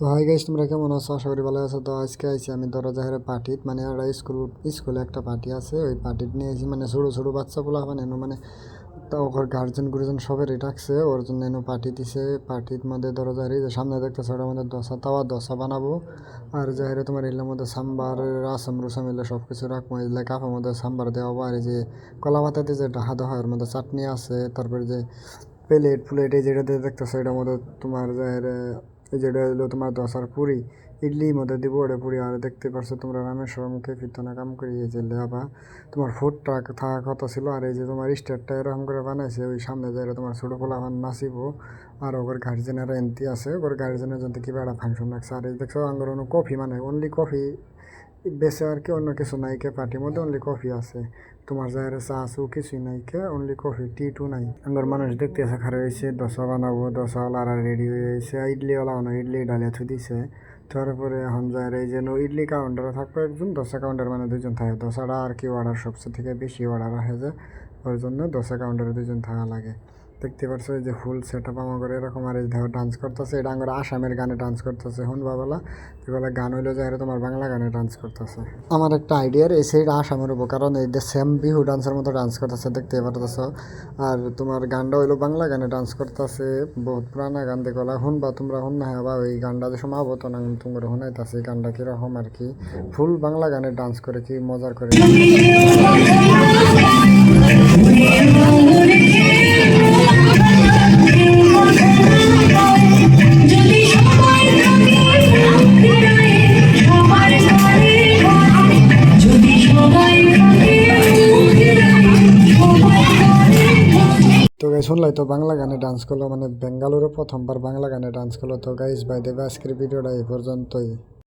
তো hi guys, তোমরা কেমন আছো? আশা করি ভালো আছো। তো আজকে আইছি আমি দরজাহের পার্টিত, মানে একটা স্কুলে একটা পার্টি আছে, ওই পার্টিত নিয়ে আইছি। মানে ছোটো ছোটো বাচ্চা পোলা মানে মানে তা ওর গার্জেন গুরুজন সবেরই ডাকছে, ওর জন্য এনে পার্টি দিছে। পার্টির মধ্যে দরজাহের যে সামনে দেখতেছে ওটার মধ্যে দশা বানাবো। আর যাহেরে তোমার এগুলোর মধ্যে সাম্বার রাসম রুসাম এলে সব কিছু রাখবো। এগুলো কাপের মধ্যে সাম্বার দেওয়া আর এই যে কলা পাতাতে যে ডাহা দেওয়া ওর মধ্যে চাটনি আছে। তারপরে যে প্লেট এই যেটা দেখতেছো এটার মধ্যে তোমার যেটা হলো তোমার দশার পুরি ইডলির মধ্যে দিব ওটা পুরি। আর দেখতে পারছো তোমরা রামেশ্বরম ফিরতনা কাম করি এই যে লেবা তোমার ফুডটা থাকা কথা ছিল। আর এই যে তোমার স্টেটটা এরকম করে বানাইছে, ওই সামনে যায় তোমার ছোটো পোলা নাচিব। আর ওর গার্জেনেরা এনতি আছে, ওর গার্জেনের জন্য কিবা একটা ফাংশন রাখছে। আর এই দেখছো আঙ্গর কফি, মানে অনলি কফি বেশি আর কি, অন্য কিছু নাই কে পার্টির মধ্যে অনলি কফি আছে। তোমার যাহের চা চু কিছুই নাই কে, অনলি কফি টি টু নাই। আমার মানুষ দেখতে আছে খারে হয়েছে, দশা বানাবো, দশাওয়ালা রেডি হয়ে গেছে। ইডলিওয়ালা ইডলি ডালিয়া থুই দিছে। তারপরে এখন যার এই যে ইডলি কাউন্টারে থাকবে একজন, দশা কাউন্টার মানে দুজন থাকে। দশাটা আর কি অর্ডার সবচেয়ে থেকে বেশি অর্ডার আসে যে, ওর জন্য দশা কাউন্টারে দুজন থাকা লাগে। দেখতে পারছো এই যে ফুল সেট আপ আমার করে এরকম। আর এই দেখো ডান্স করতেছে, এটা আমার আসামের গানে ডান্স করতেছে। হুন বাবালা এগুলো গান হইলো যায় তোমার বাংলা গানে ডান্স করতেছে। আমার একটা আইডিয়ার এই সাইড আসামের হবো, কারণ এই যে সেম বিহু ডান্সের মতো ডান্স করতেছে, দেখতে পারতেছো। আর তোমার গানটা হইলো বাংলা গানে ডান্স করতেছে, বহুত পুরানা গান দেখলা হুন বা তোমরা হুন না বা ওই গানটা যে সময় হবো তো না তোমরা শুনাইতেছে গানটা কিরকম আর কি। ফুল বাংলা গানে ডান্স করে কি মজার করে। তো গাইস শুনলাই তো বাংলা গানে ডান্স করলো, মানে বেঙ্গালুরু প্রথমবার বাংলা গানে ডান্স করলো। তো গাইস বাই দেবে আজকের ভিডিওটা এই পর্যন্তই।